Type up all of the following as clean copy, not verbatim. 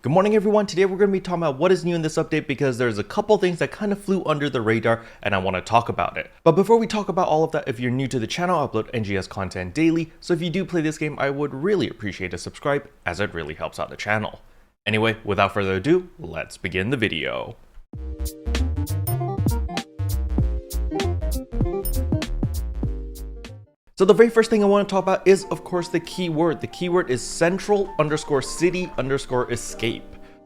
Good morning everyone, today we're going to be talking about what is new in this update because there's a couple things that kind of flew under the radar and I want to talk about it. But before we talk about all of that, if you're new to the channel, I upload NGS content daily, so if you do play this game, I would really appreciate a subscribe as it really helps out the channel. Anyway, without further ado, let's begin the video. So the very first thing I want to talk about is, of course, the keyword. The keyword is central_city_escape.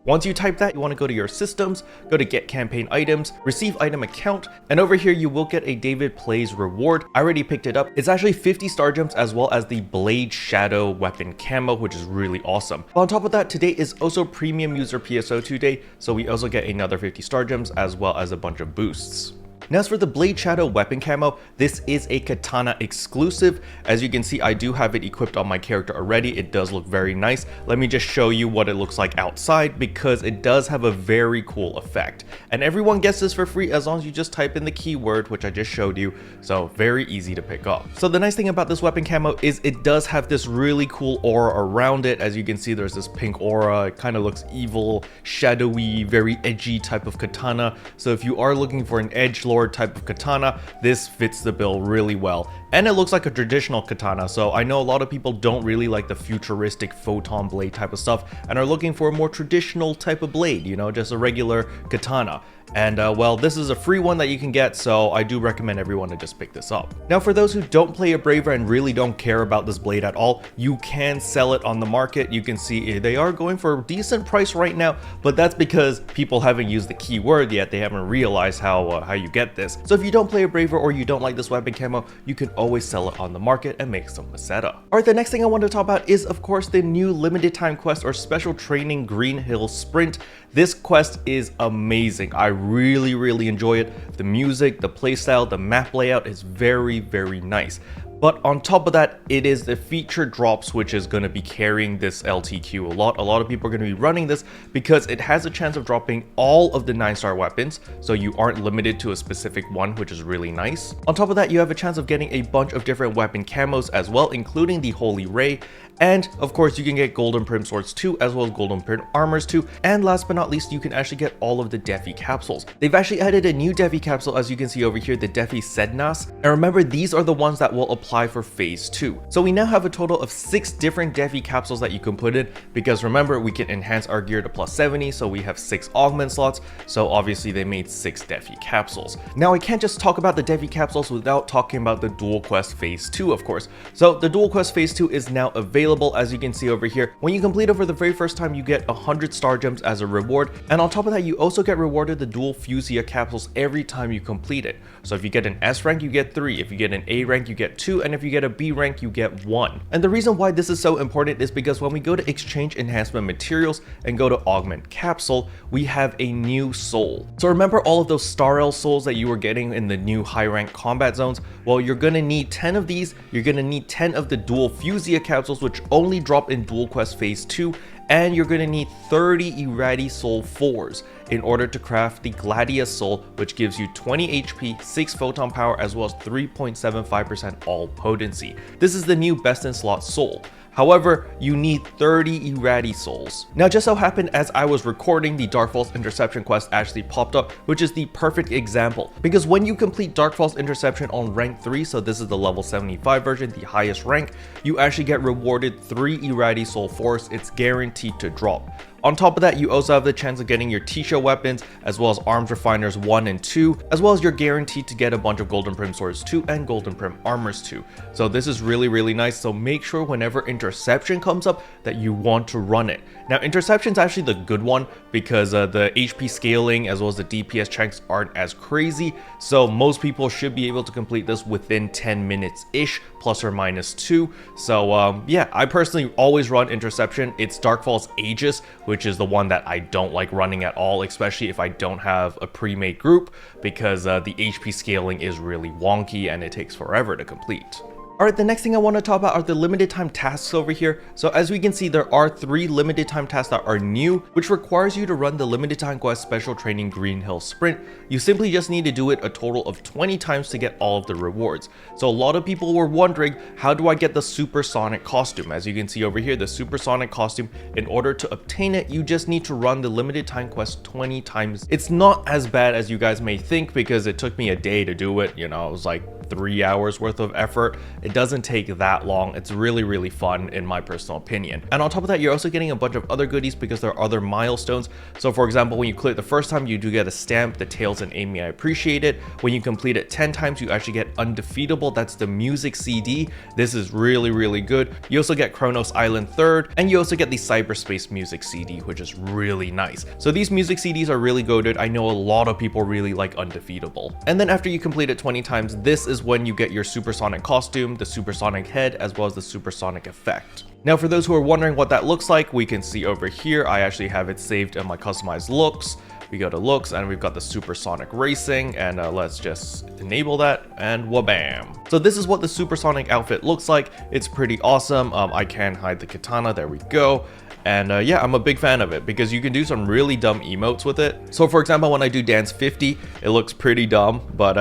Once you type that, you want to go to your systems, go to get campaign items, receive item account, and over here you will get a David Plays reward. I already picked it up. It's actually 50 star gems as well as the Blade Shadow weapon camo, which is really awesome. But on top of that, today is also premium user PSO2 day, so we also get another 50 star gems as well as a bunch of boosts. Now as for the Blade Shadow weapon camo, this is a Katana exclusive. As you can see, I do have it equipped on my character already. It does look very nice. Let me just show you what it looks like outside because it does have a very cool effect. And everyone gets this for free as long as you just type in the keyword, which I just showed you. So very easy to pick up. So the nice thing about this weapon camo is it does have this really cool aura around it. As you can see, there's this pink aura. It kind of looks evil, shadowy, very edgy type of katana. So if you are looking for an edgelord type of katana, this fits the bill really well. And it looks like a traditional katana, so I know a lot of people don't really like the futuristic photon blade type of stuff and are looking for a more traditional type of blade, you know, just a regular katana. And well, this is a free one that you can get, so I do recommend everyone to just pick this up. Now for those who don't play Abraver and really don't care about this blade at all, you can sell it on the market. You can see they are going for a decent price right now, but that's because people haven't used the keyword yet. They haven't realized how you get this. So if you don't play Abraver or you don't like this weapon camo, you can always sell it on the market and make some meseta. Alright, the next thing I want to talk about is of course the new limited time quest or special training Green Hill Sprint. This quest is amazing. I really enjoy it. The music, the playstyle, the map layout is very nice. But on top of that, it is the feature drops which is going to be carrying this LTQ a lot. A lot of people are going to be running this because it has a chance of dropping all of the 9-star weapons, so you aren't limited to a specific one, which is really nice. On top of that, you have a chance of getting a bunch of different weapon camos as well, including the Holy Ray. And of course, you can get Golden Prim Swords too, as well as Golden Prim Armors too. And last but not least, you can actually get all of the Defi Capsules. They've actually added a new Defi Capsule, as you can see over here, the Defi Sednas. And remember, these are the ones that will apply for phase 2. So we now have a total of 6 different Defi Capsules that you can put in, because remember, we can enhance our gear to plus 70, so we have 6 augment slots. So obviously they made 6 Defi Capsules. Now I can't just talk about the Defi Capsules without talking about the Duel Quest phase 2, of course. So the Duel Quest phase 2 is now available. As you can see over here. When you complete it for the very first time, you get 100 star gems as a reward, and on top of that, you also get rewarded the Dual Fusia capsules every time you complete it. So if you get an S rank, you get 3, if you get an A rank, you get 2, and if you get a B rank, you get 1. And the reason why this is so important is because when we go to exchange enhancement materials and go to augment capsule, we have a new soul. So remember all of those Star L souls that you were getting in the new high rank combat zones? Well, you're gonna need 10 of these. You're gonna need 10 of the Dual Fusia capsules, which only drop in Duel Quest phase 2, and you're going to need 30 Irati Soul 4s in order to craft the Gladia Soul, which gives you 20 HP, 6 photon power, as well as 3.75% all potency. This is the new best in slot soul. However, you need 30 Irati Souls. Now, just so happened as I was recording, the Dark Falls Interception quest actually popped up, which is the perfect example. Because when you complete Dark Falls Interception on rank 3, so this is the level 75 version, the highest rank, you actually get rewarded 3 Irati Soul 4s. It's guaranteed to drop. On top of that, you also have the chance of getting your Tisha weapons, as well as Arms Refiners 1 and 2, as well as you're guaranteed to get a bunch of Golden Prim Swords 2 and Golden Prim Armors 2. So this is really nice, so make sure whenever Interception comes up that you want to run it. Now, Interception's actually the good one because the HP scaling as well as the DPS checks aren't as crazy, so most people should be able to complete this within 10 minutes-ish, plus or minus 2. So yeah, I personally always run Interception. It's Dark Falls Aegis, which is the one that I don't like running at all, especially if I don't have a pre-made group, because the HP scaling is really wonky and it takes forever to complete. Alright, the next thing I want to talk about are the limited time tasks over here. So as we can see, there are 3 limited time tasks that are new, which requires you to run the limited time quest special training Green Hill Sprint. You simply just need to do it a total of 20 times to get all of the rewards. So a lot of people were wondering, how do I get the supersonic costume? As you can see over here, the supersonic costume, in order to obtain it, you just need to run the limited time quest 20 times. It's not as bad as you guys may think, because it took me a day to do it. You know, it was like 3 hours worth of effort. It doesn't take that long. It's really fun in my personal opinion. And on top of that, you're also getting a bunch of other goodies because there are other milestones. So for example, when you clear it the first time, you do get a stamp, the Tails and Amy I appreciate it. When you complete it 10 times, you actually get Undefeatable. That's the music CD. This is really good. You also get Kronos Island 3rd, and you also get the Cyberspace music CD, which is really nice. So these music CDs are really goated. I know a lot of people really like Undefeatable. And then after you complete it 20 times, this is when you get your supersonic costume, the supersonic head, as well as the supersonic effect. Now for those who are wondering what that looks like, we can see over here, I actually have it saved in my customized looks. We go to looks and we've got the supersonic racing, and let's just enable that, and wabam. So this is what the supersonic outfit looks like. It's pretty awesome. I can hide the katana, there we go. And yeah, I'm a big fan of it because you can do some really dumb emotes with it. So for example, when I do dance 50, it looks pretty dumb, but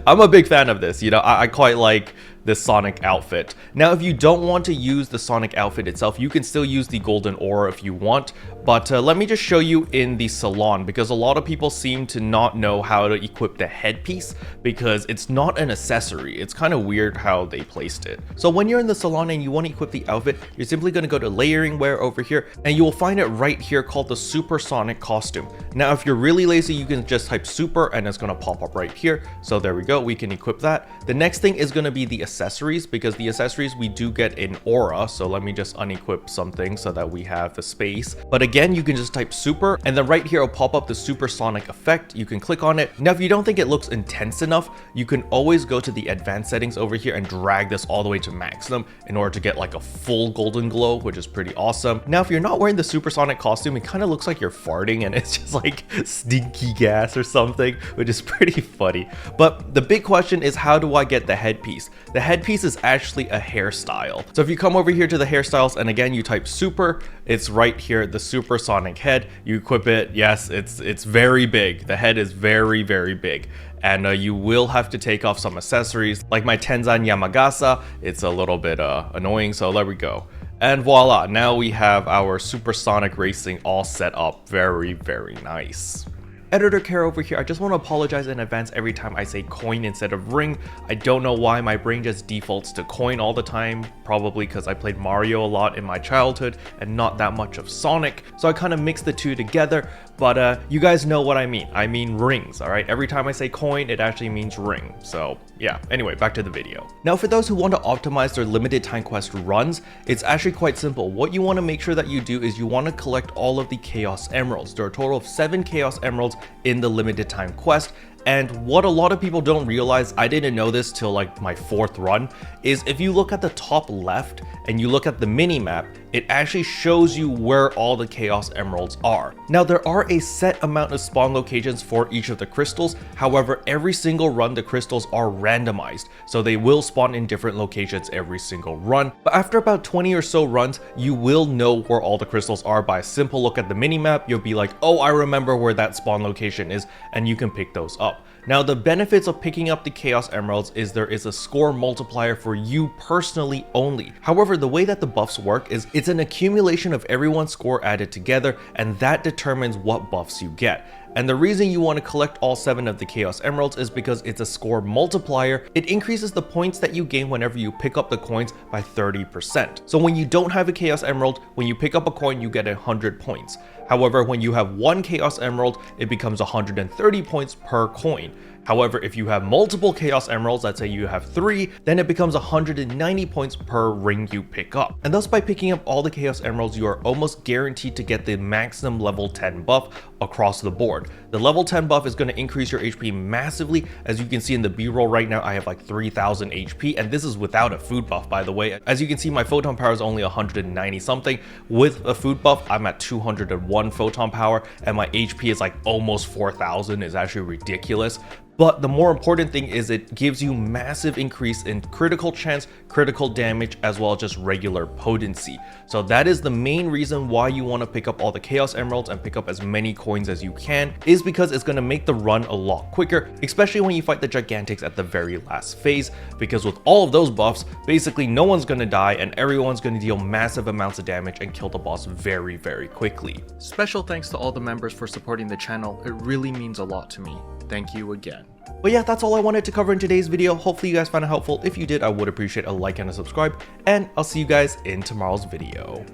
I'm a big fan of this. You know, I quite like this Sonic outfit. Now, if you don't want to use the Sonic outfit itself, you can still use the golden aura if you want, but let me just show you in the salon, because a lot of people seem to not know how to equip the headpiece because it's not an accessory. It's kind of weird how they placed it. So when you're in the salon and you want to equip the outfit, you're simply going to go to layering wear over here, and you will find it right here called the supersonic costume. Now, if you're really lazy, you can just type super and it's going to pop up right here. So there we go, we can equip that. The next thing is going to be the accessories, because the accessories we do get in aura. So let me just unequip something so that we have the space. But again, you can just type super, and then right here it'll pop up the supersonic effect. You can click on it. Now, if you don't think it looks intense enough, you can always go to the advanced settings over here and drag this all the way to maximum in order to get like a full golden glow, which is pretty awesome. Now, if you're not wearing the supersonic costume, it kind of looks like you're farting and it's just like stinky gas or something, which is pretty funny. But the big question is, how do I get the headpiece? The headpiece is actually a hairstyle. So if you come over here to the hairstyles and again you type super, it's right here, the supersonic head. You equip it. Yes, it's very big. The head is very big. And you will have to take off some accessories like my Tenzan Yamagasa. It's a little bit annoying, so there we go. And voila, now we have our supersonic racing all set up. Very nice. Editor Care over here, I just want to apologize in advance every time I say coin instead of ring. I don't know why my brain just defaults to coin all the time, probably because I played Mario a lot in my childhood and not that much of Sonic, so I kind of mix the two together. But you guys know what I mean rings, alright? Every time I say coin, it actually means ring. So yeah, anyway, back to the video. Now for those who want to optimize their limited time quest runs, it's actually quite simple. What you want to make sure that you do is you want to collect all of the Chaos Emeralds. There are a total of 7 Chaos Emeralds in the limited time quest. And what a lot of people don't realize, I didn't know this till like my 4th run, is if you look at the top left and you look at the mini map, it actually shows you where all the Chaos Emeralds are. Now there are a set amount of spawn locations for each of the crystals. However, every single run the crystals are randomized, so they will spawn in different locations every single run. But after about 20 or so runs, you will know where all the crystals are by a simple look at the mini map. You'll be like, oh, I remember where that spawn location is, and you can pick those up. Now, the benefits of picking up the Chaos Emeralds is there is a score multiplier for you personally only. However, the way that the buffs work is it's an accumulation of everyone's score added together, and that determines what buffs you get. And the reason you want to collect all 7 of the Chaos Emeralds is because it's a score multiplier. It increases the points that you gain whenever you pick up the coins by 30%. So when you don't have a Chaos Emerald, when you pick up a coin, you get 100 points. However, when you have 1 Chaos Emerald, it becomes 130 points per coin. However, if you have multiple Chaos Emeralds, let's say you have 3, then it becomes 190 points per ring you pick up. And thus, by picking up all the Chaos Emeralds, you are almost guaranteed to get the maximum level 10 buff across the board. The level 10 buff is going to increase your HP massively. As you can see in the B-roll right now, I have like 3000 HP, and this is without a food buff, by the way. As you can see, my photon power is only 190 something. With a food buff, I'm at 201 photon power, and my HP is like almost 4000. It's actually ridiculous. but the more important thing is it gives you massive increase in critical chance, critical damage, as well as just regular potency. So that is the main reason why you want to pick up all the Chaos Emeralds and pick up as many coins as you can, is because it's going to make the run a lot quicker, especially when you fight the Gigantics at the very last phase, because with all of those buffs, basically no one's going to die and everyone's going to deal massive amounts of damage and kill the boss very, very quickly. Special thanks to all the members for supporting the channel, it really means a lot to me. Thank you again. But yeah, that's all I wanted to cover in today's video. Hopefully you guys found it helpful. If you did, I would appreciate a like and a subscribe, and I'll see you guys in tomorrow's video.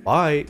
Bye!